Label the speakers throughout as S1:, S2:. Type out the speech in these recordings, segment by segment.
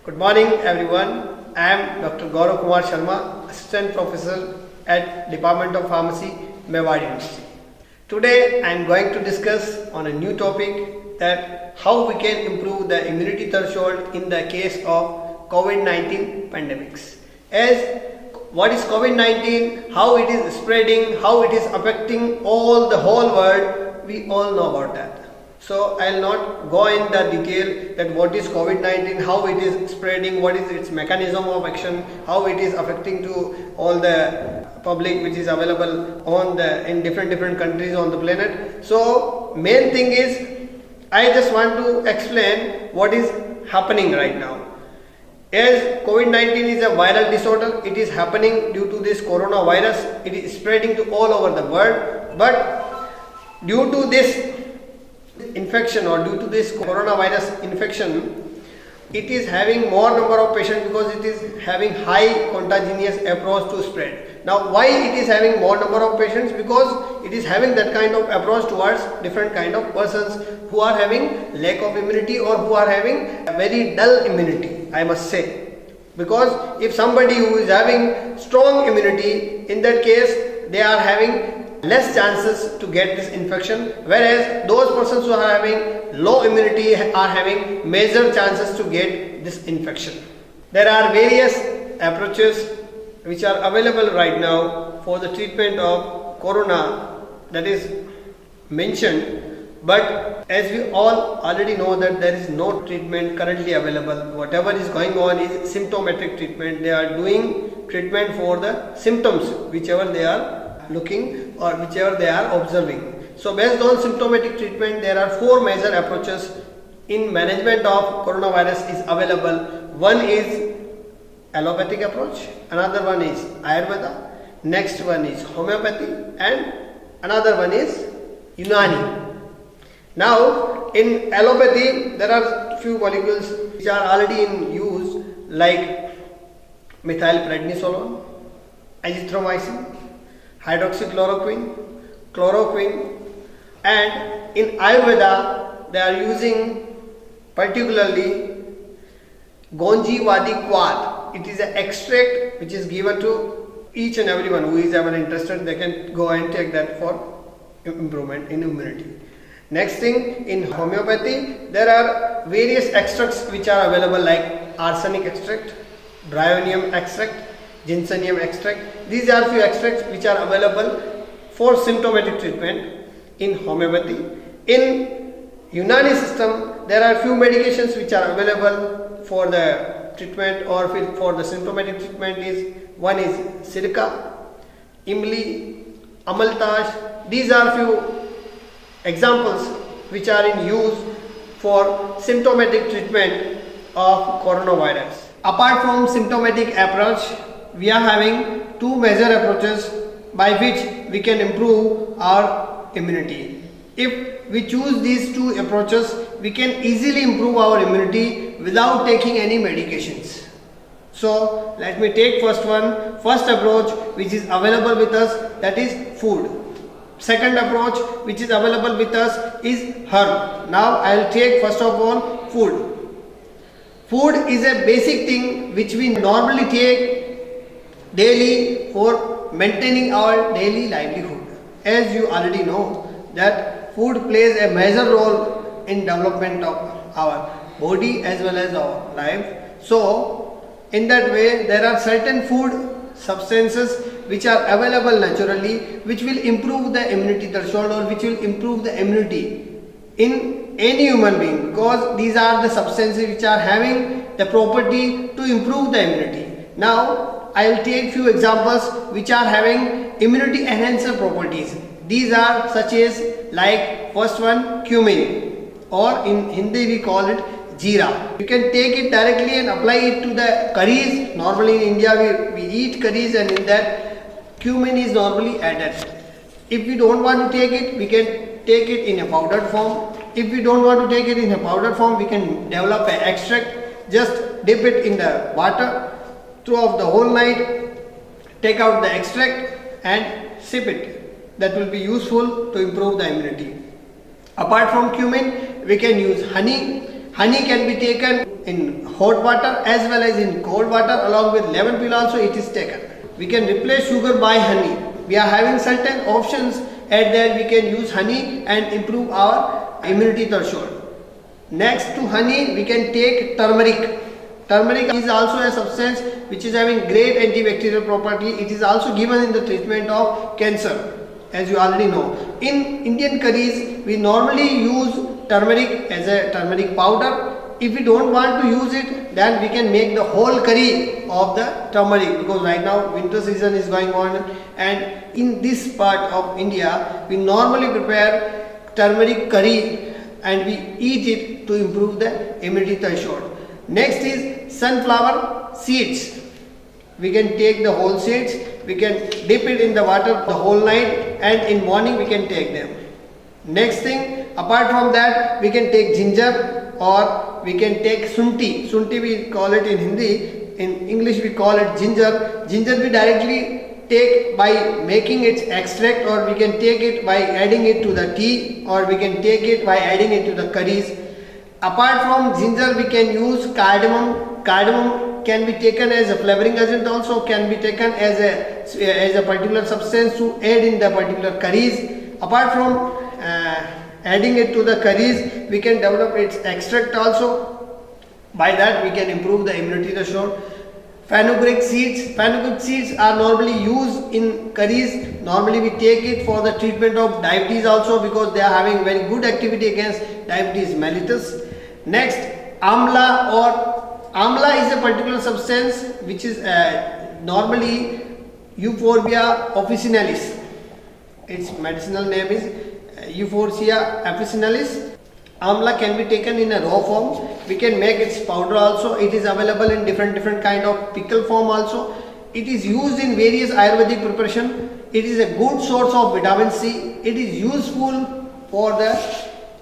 S1: Good morning everyone. I am Dr. Gaurav Kumar Sharma, Assistant Professor at Department of Pharmacy, Mewar University. Today I am going to discuss on a new topic that how we can improve the immunity threshold in the case of COVID-19 pandemics. As what is COVID-19, how it is spreading, how it is affecting the whole world, we all know about that. So I will not go in the detail that what is COVID-19, how it is spreading, what is its mechanism of action, how it is affecting to all the public which is available in different countries on the planet. So main thing is I just want to explain what is happening right now. As COVID-19 is a viral disorder, it is happening due to this coronavirus. It is spreading to all over the world, but due to this infection or due to this coronavirus infection, it is having more number of patients because it is having high contagious approach to spread. Now why it is having more number of patients? Because it is having that kind of approach towards different kind of persons who are having lack of immunity or who are having a very dull immunity, I must say. Because if somebody who is having strong immunity, in that case they are having less chances to get this infection, whereas those persons who are having low immunity are having major chances to get this infection. There are various approaches which are available right now for the treatment of corona that is mentioned, but as we all already know that there is no treatment currently available. Whatever is going on is symptomatic treatment. They are doing treatment for the symptoms whichever they are looking or whichever they are observing. So based on symptomatic treatment, there are 4 major approaches in management of coronavirus is available. One is allopathic approach, another one is Ayurveda, next one is homeopathy, and another one is Unani. Now in allopathy there are few molecules which are already in use like methylprednisolone, azithromycin, hydroxychloroquine, chloroquine, and in Ayurveda they are using particularly Gonji Quad. It is an extract which is given to each and everyone who is ever interested. They can go and take that for improvement in immunity. Next thing, in homeopathy there are various extracts which are available like arsenic extract, bryonium extract, ginsenium extract. These are few extracts which are available for symptomatic treatment in homeopathy. In Unani system there are few medications which are available for the treatment or for the symptomatic treatment. One is Sirka, Imli, Amaltash. These are few examples which are in use for symptomatic treatment of coronavirus. Apart from symptomatic approach, we are having 2 major approaches by which we can improve our immunity. If we choose these 2 approaches, we can easily improve our immunity without taking any medications. So let me take first approach which is available with us, that is food. Second approach which is available with us is herb. Now I will take first of all food. Food is a basic thing which we normally take daily for maintaining our daily livelihood. As you already know that food plays a major role in development of our body as well as our life. So in that way there are certain food substances which are available naturally which will improve the immunity threshold or which will improve the immunity in any human being, because these are the substances which are having the property to improve the immunity. Now I will take few examples which are having immunity enhancer properties. These are such as like first one, cumin, or in Hindi we call it jeera. You can take it directly and apply it to the curries. Normally in India we eat curries and in that cumin is normally added. If we don't want to take it, we can take it in a powdered form. If we don't want to take it in a powdered form, we can develop an extract. Just dip it in the water throughout the whole night, take out the extract and sip it. That will be useful to improve the immunity. Apart from cumin, we can use honey. Honey can be taken in hot water as well as in cold water. Along with lemon peel also it is taken. We can replace sugar by honey. We are having certain options at that we can use honey and improve our immunity threshold. Next to honey we can take turmeric. Turmeric is also a substance which is having great antibacterial property. It is also given in the treatment of cancer, as you already know. In Indian curries we normally use turmeric as a turmeric powder. If we don't want to use it, then we can make the whole curry of the turmeric, because right now winter season is going on, and in this part of India we normally prepare turmeric curry and we eat it to improve the immunity threshold. Next is sunflower seeds. We can take the whole seeds, we can dip it in the water the whole night, and in morning we can take them. Next thing, apart from that, we can take ginger or we can take sunti. Sunti we call it in Hindi, in English we call it ginger. Ginger we directly take by making its extract, or we can take it by adding it to the tea, or we can take it by adding it to the curries. Apart from ginger we can use cardamom. Cardamom can be taken as a flavoring agent, also can be taken as a particular substance to add in the particular curries. Apart from adding it to the curries, we can develop its extract also. By that we can improve the immunity threshold. Fenugreek seeds. Fenugreek seeds are normally used in curries. Normally we take it for the treatment of diabetes also, because they are having very good activity against diabetes mellitus. Next, amla is a particular substance which is normally Euphorbia officinalis. Its medicinal name is Euphorbia officinalis. Amla can be taken in a raw form. We can make its powder also. It is available in different kind of pickle form also. It is used in various Ayurvedic preparation. It is a good source of vitamin C. It is useful for the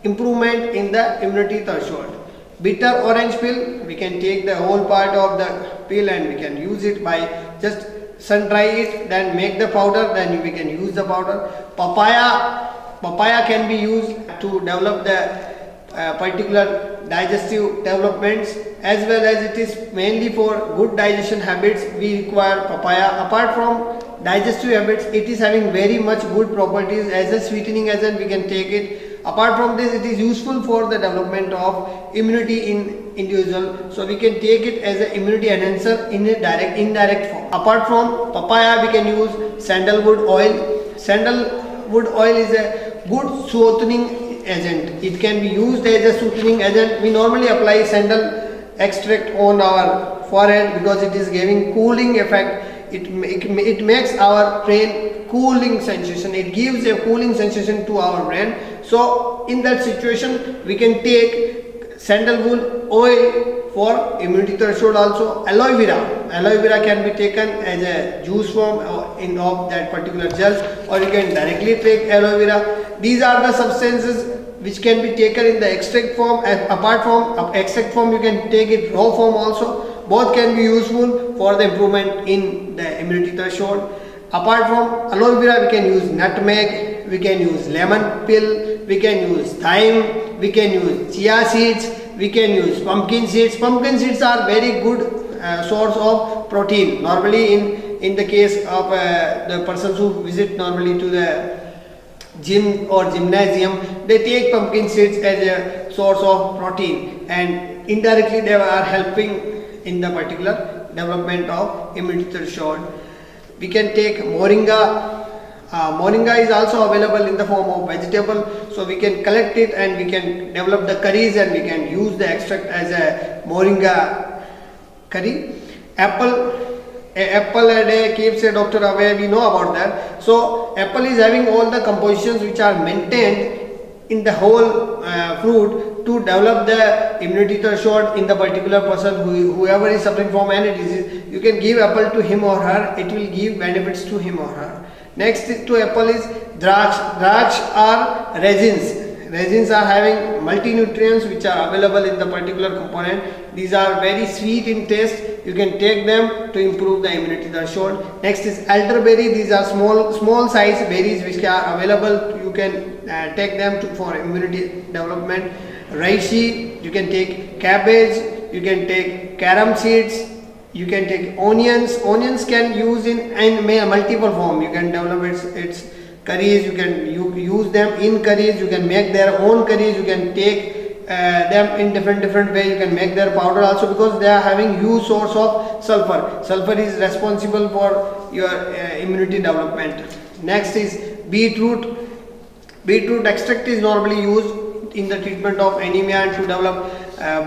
S1: improvement in the immunity threshold. Bitter orange peel, we can take the whole part of the peel and we can use it by just sun dry it, then make the powder, then we can use the powder. Papaya can be used to develop the particular digestive developments, as well as it is mainly for good digestion habits we require papaya. Apart from digestive habits, it is having very much good properties as a sweetening agent. We can take it. Apart from this, it is useful for the development of immunity in individual, so we can take it as an immunity enhancer in a indirect form. Apart from papaya, we can use sandalwood oil. Sandalwood oil is a good soothing agent. It can be used as a soothing agent. We normally apply sandal extract on our forehead because it is giving cooling effect. It makes our brain cooling sensation. It gives a cooling sensation to our brain. So in that situation we can take sandalwood oil for immunity threshold also. Aloe vera can be taken as a juice form of that particular gel, or you can directly take aloe vera. These are the substances which can be taken in the extract form. Apart from extract form, you can take it raw form also. Both can be useful for the improvement in the immunity threshold. Apart from aloe vera, we can use nutmeg, we can use lemon peel, we can use thyme, we can use chia seeds, we can use pumpkin seeds. Pumpkin seeds are very good source of protein. Normally in the case of the persons who visit normally to the gym or gymnasium, they take pumpkin seeds as a source of protein, and indirectly they are helping in the particular development of immunity threshold. We can take moringa. Moringa is also available in the form of vegetable, so we can collect it and we can develop the curries and we can use the extract as a moringa curry. Apple a day keeps a doctor away, we know about that. So apple is having all the compositions which are maintained in the whole fruit to develop the immunity threshold in the particular person whoever is suffering from any disease. You can give apple to him or her, it will give benefits to him or her. Next to apple is drax. Drax are resins. Resins are having multi-nutrients which are available in the particular component. These are very sweet in taste. You can take them to improve the immunity threshold. Next is elderberry. These are small size berries which are available. You can take them for immunity development. Reishi, you can take cabbage, you can take carom seeds, you can take onions. Onions can use in multiple form. You can develop its curries, you can use them in curries, you can make their own curries, you can take them in different way, you can make their powder also, because they are having huge source of sulfur. Sulfur is responsible for your immunity development. Next is beetroot. Beetroot extract is normally used in the treatment of anemia and to develop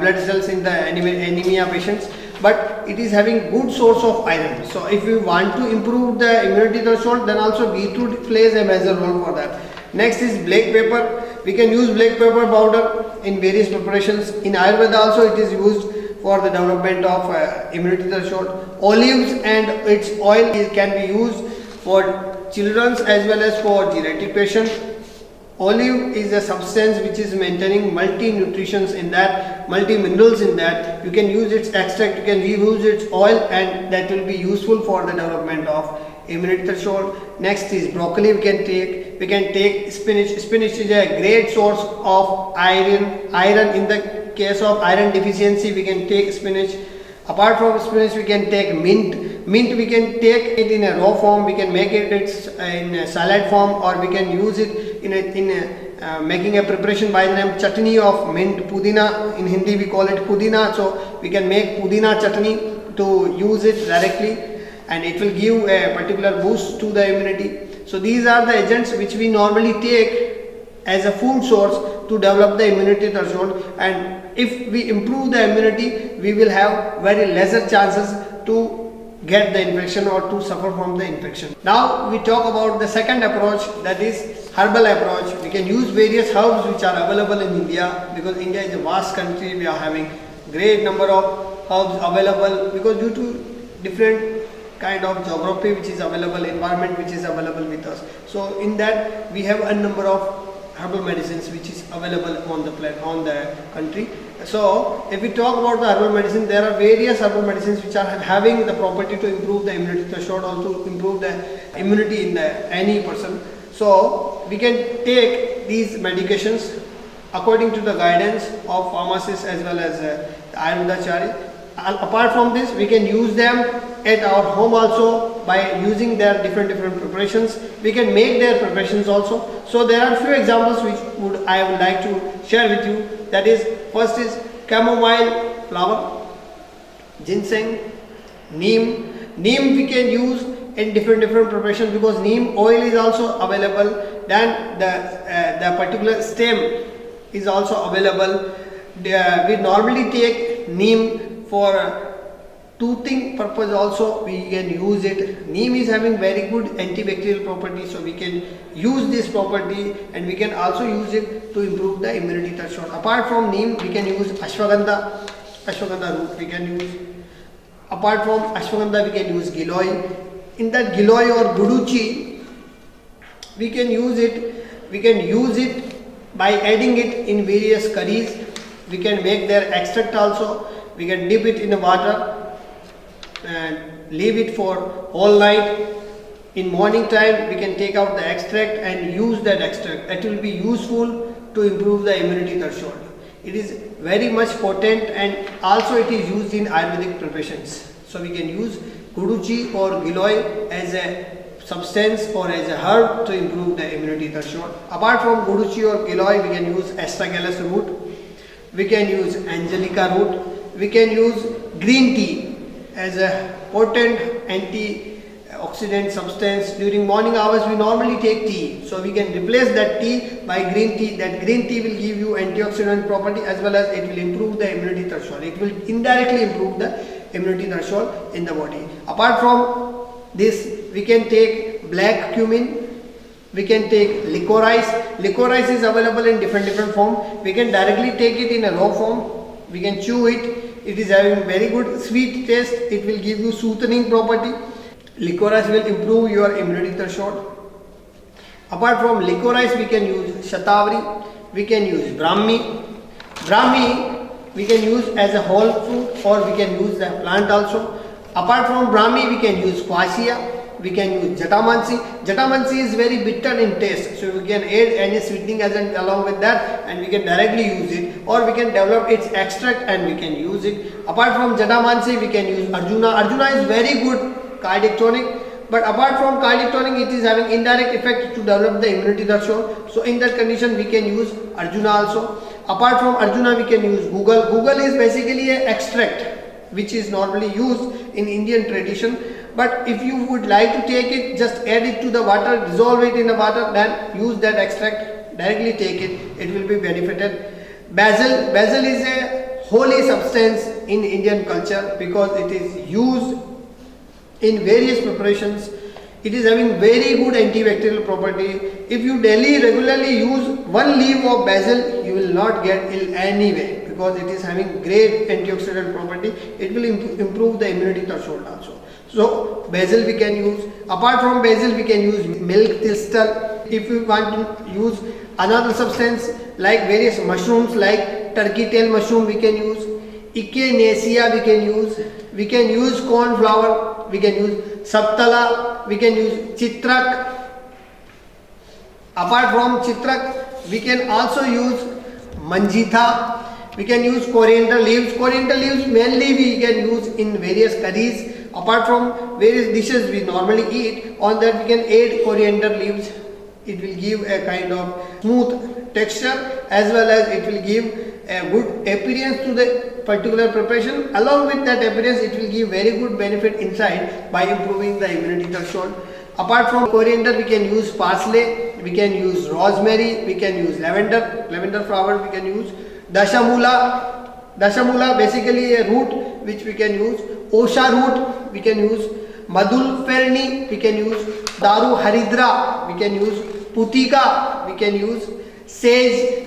S1: blood cells in the anemia patients, but it is having good source of iron. So if we want to improve the immunity threshold, then also beetroot plays a major role for that. Next is black pepper. We can use black pepper powder in various preparations. In Ayurveda also it is used for the development of immunity threshold. Olives and its oil can be used for children as well as for geriatric patients. Olive is a substance which is maintaining multi-nutritions in that, multi-minerals in that. You can use its extract, you can reuse its oil, and that will be useful for the development of immunity threshold. Next is broccoli. We can take spinach. Spinach is a great source of iron. In the case of iron deficiency, we can take spinach. Apart from spinach, we can take mint. Mint we can take it in a raw form, we can make it in a salad form, or we can use it in making a preparation by the name chutney of mint. Pudina, in Hindi we call it pudina, so we can make pudina chutney to use it directly, and it will give a particular boost to the immunity. So these are the agents which we normally take as a food source to develop the immunity threshold, and if we improve the immunity, we will have very lesser chances to get the infection or to suffer from the infection. Now we talk about the second approach, that is herbal approach. We can use various herbs which are available in India, because India is a vast country. We are having great number of herbs available because due to different kind of geography which is available, environment which is available with us. So in that we have a number of herbal medicines which is available on the country. So if we talk about the herbal medicine, there are various herbal medicines which are having the property to improve the immunity threshold or to improve the immunity in any person. So we can take these medications according to the guidance of pharmacists as well as Ayurvedacharya. Apart from this, we can use them at our home also by using their different preparations. We can make their preparations also. So there are few examples which I would like to share with you. That is, first is chamomile flower, ginseng, neem. Neem we can use in different preparations because neem oil is also available. Then the particular stem is also available. We normally take neem for toothing purpose also, we can use it. Neem is having very good antibacterial property, so we can use this property, and we can also use it to improve the immunity threshold. Apart from neem, we can use ashwagandha root we can use. Apart from ashwagandha, we can use giloy. In that giloy or guduchi, we can use it by adding it in various curries. We can make their extract also. We can dip it in the water and leave it for all night. In morning time, we can take out the extract and use that extract. It will be useful to improve the immunity threshold. It is very much potent, and also it is used in Ayurvedic preparations. So we can use guduchi or giloy as a substance or as a herb to improve the immunity threshold. Apart from guduchi or giloy, we can use astragalus root. We can use angelica root. We can use green tea as a potent antioxidant substance. During morning hours, we normally take tea, so we can replace that tea by green tea. That green tea will give you antioxidant property as well as it will improve the immunity threshold. It will indirectly improve the immunity threshold in the body. Apart from this, we can take black cumin. We can take licorice. Licorice is available in different form. We can directly take it in a raw form. We can chew it. It is having very good sweet taste. It will give you soothing property. Licorice will improve your immunity threshold. Apart from licorice, we can use shatavari. We can use brahmi. Brahmi we can use as a whole fruit, or we can use the plant also. Apart from brahmi, we can use quassia. we can use Jatamansi. Jatamansi is very bitter in taste, so we can add any sweetening agent along with that and we can directly use it, or we can develop its extract and we can use it. Apart from Jatamansi, we can use Arjuna. Arjuna is very good cardiac tonic. But apart from cardiac tonic, it is having indirect effect to develop the immunity threshold. So in that condition, we can use Arjuna also. Apart from Arjuna, we can use Google. Google is basically an extract which is normally used in Indian tradition. But if you would like to take it, just add it to the water, dissolve it in the water, then use that extract, directly take it. It will be benefited. Basil. Basil is a holy substance in Indian culture because it is used in various preparations. It is having very good antibacterial property. If you regularly use one leaf of basil, you will not get ill anyway because it is having great antioxidant property. It will improve the immunity threshold also. So basil we can use. Apart from basil, we can use milk thistle. If you want to use another substance like various mushrooms like turkey tail mushroom, we can use Echinacea, we can use corn flour, we can use saptala, we can use chitrak. Apart from chitrak, we can also use manjitha, we can use coriander leaves. Coriander leaves mainly we can use in various curries. Apart from various dishes we normally eat, on that we can add coriander leaves. It will give a kind of smooth texture as well as it will give a good appearance to the particular preparation. Along with that appearance, it will give very good benefit inside by improving the immunity threshold. Apart from coriander, we can use parsley, we can use rosemary, we can use lavender flower, we can use dashamula. Dashamula basically a root which we can use. Osha root we can use. Madhulferni we can use. Daru haridra we can use. Putika we can use. Sage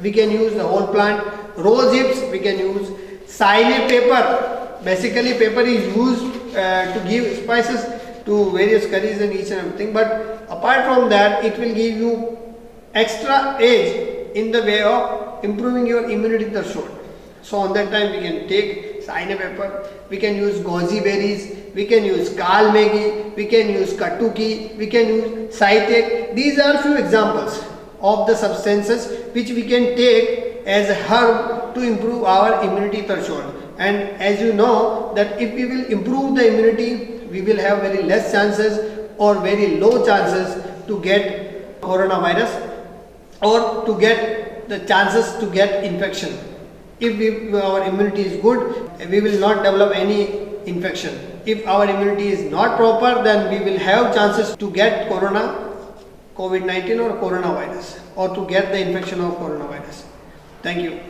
S1: we can use the whole plant. Rose hips we can use. Sine pepper, basically pepper is used to give spices to various curries and each and everything, but apart from that it will give you extra edge in the way of improving your immunity threshold. So on that time we can take sine pepper, we can use goji berries, we can use kalmegi, we can use katuki, we can use saitek. These are few examples of the substances which we can take as a herb to improve our immunity threshold. And as you know that if we will improve the immunity, we will have very less chances or very low chances to get coronavirus or to get the chances to get infection. If our immunity is good, we will not develop any infection. If our immunity is not proper, then we will have chances to get COVID-19 or coronavirus, or to get the infection of coronavirus. Thank you.